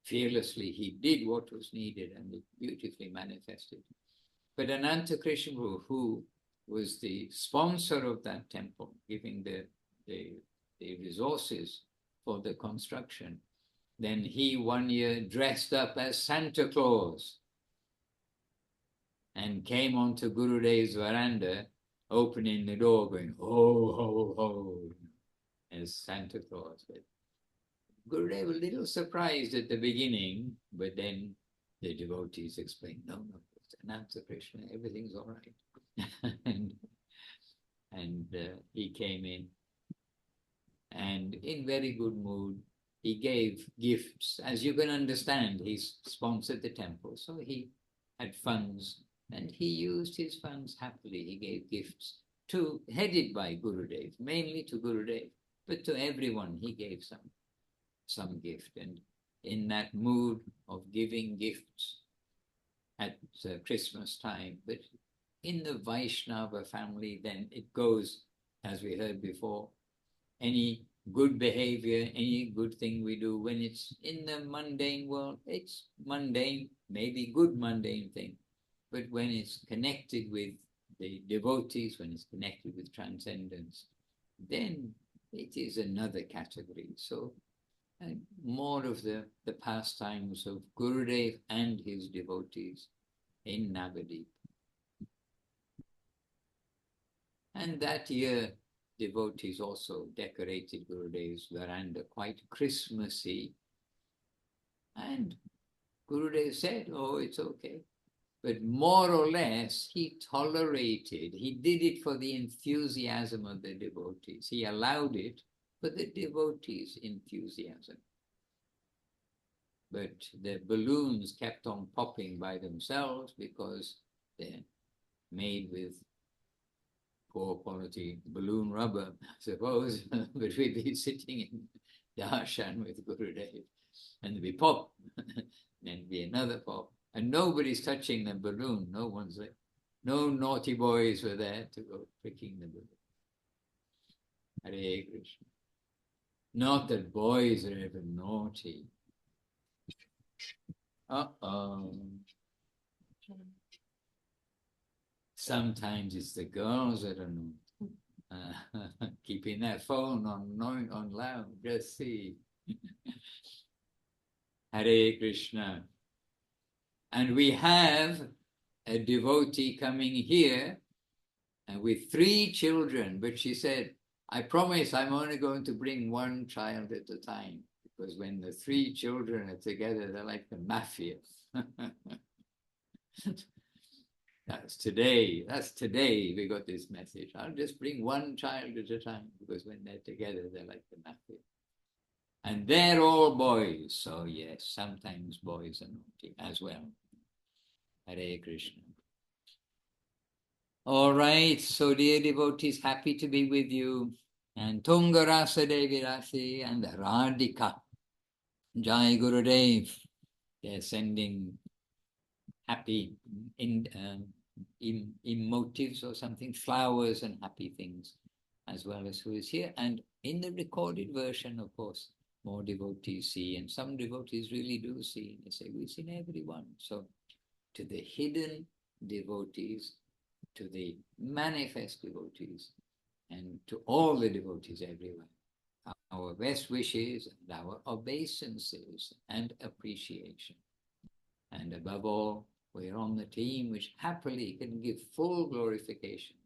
fearlessly, he did what was needed, and it beautifully manifested. But Ananta Krishna, who was the sponsor of that temple, giving the resources for the construction, then he one year dressed up as Santa Claus and came onto Gurudev's veranda, opening the door, going, ho, ho, ho, as Santa Claus. But Gurudev was a little surprised at the beginning, but then the devotees explained, no, it's Ananta Krishna, everything's all right. and he came in, and in very good mood, he gave gifts. As you can understand, he sponsored the temple, so he had funds, and he used his funds happily. He gave gifts headed by Gurudev, mainly to Gurudev, but to everyone he gave some gift. And in that mood of giving gifts at Christmas time, but in the Vaishnava family, then it goes, as we heard before, any good behavior, any good thing we do, when it's in the mundane world, it's mundane, maybe good mundane thing. But when it's connected with the devotees, when it's connected with transcendence, then it is another category. So more of the pastimes of Gurudev and his devotees in Navadip. And that year, devotees also decorated Gurudev's veranda quite Christmassy. And Gurudev said, oh, it's okay. But more or less, he tolerated, he did it for the enthusiasm of the devotees. He allowed it for the devotees' enthusiasm. But the balloons kept on popping by themselves because they're made with poor quality balloon rubber, I suppose. But we'd be sitting in darshan with Gurudev, and there'd be pop, and there'd be another pop. And nobody's touching the balloon. No one's there. No naughty boys were there to go pricking the balloon. Hare Krishna. Not that boys are ever naughty. Sometimes it's the girls that are naughty. Keeping their phone on loud. Just see. Hare Krishna. And we have a devotee coming here with 3 children, but she said, I promise I'm only going to bring 1 child at a time, because when the 3 children are together, they're like the mafia. That's today we got this message. I'll just bring 1 child at a time, because when they're together, they're like the mafia. And they're all boys, so yes, sometimes boys are naughty as well. Hare Krishna. All right, so dear devotees, happy to be with you. And Tunga Rasa Devi Rasi and Radhika. Jai Gurudev. They're sending happy emotives or something, flowers and happy things, as well as who is here. And in the recorded version, of course, more devotees see, and some devotees really do see. They say, we've seen everyone. So to the hidden devotees, to the manifest devotees, and to all the devotees everywhere, our best wishes and our obeisances and appreciation. And above all, we're on the team which happily can give full glorification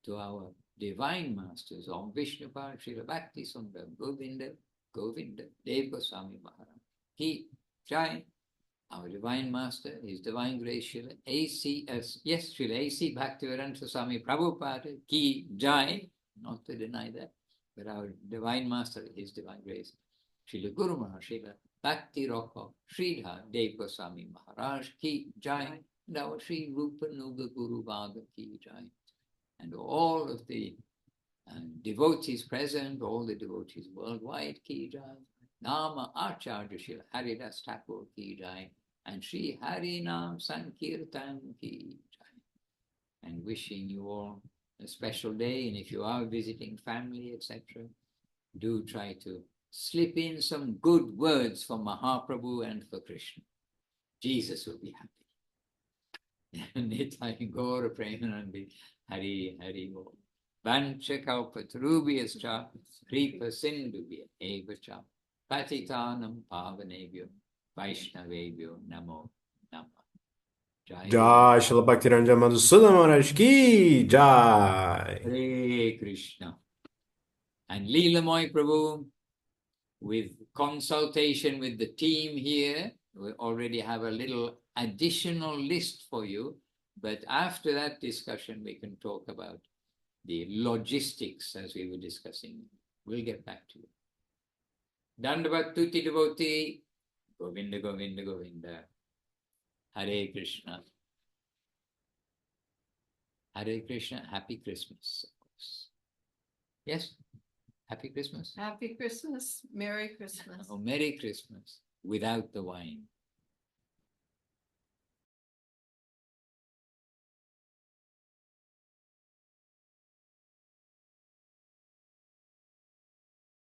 to our divine masters on Vishnupad, Srila Bhakti Vinod Govinda Dev Goswami Maharaj. He, Jai, our divine master, his divine grace, Srila A.C.S. Yes, Srila A.C. Bhaktivedanta Swami Prabhupada, Ki Jai, not to deny that, but our divine master, his divine grace, Srila Guru Maharaj, Srila Bhakti Rokho, Sridhar Dev Goswami Maharaj, Ki Jai, and our Sri Rupa Nuga Guru Bhaga Ki Jai, and all of the devotees present, all the devotees worldwide, Ki Jai, Nama Acharya Srila Haridas Thakur Ki Jai, and Sri Harinam Sankirtan Ki Jai. And wishing you all a special day, and if you are visiting family, etc., do try to slip in some good words for Mahaprabhu and for Krishna. Jesus will be happy. Nitai Gaura Premanandi Hari Hari Ho. Vancha Kalpatarubhyascha Kripa Sindhubhya Evacha Patitanam Pavanebhyo Vaishnavebhyo Namo Namah. Jai Srila Bhakti Madhusudan Maharaj Ki Jai. Hare Krishna. And Leelamoy Prabhu, with consultation with the team here, we already have a little additional list for you, but after that discussion we can talk about the logistics as we were discussing. We'll get back to you. Dandavat Tuti Devotee, Govinda Govinda Govinda. Hare Krishna. Hare Krishna. Happy Christmas, of course. Yes? Happy Christmas? Happy Christmas. Merry Christmas. Oh, Merry Christmas without the wine.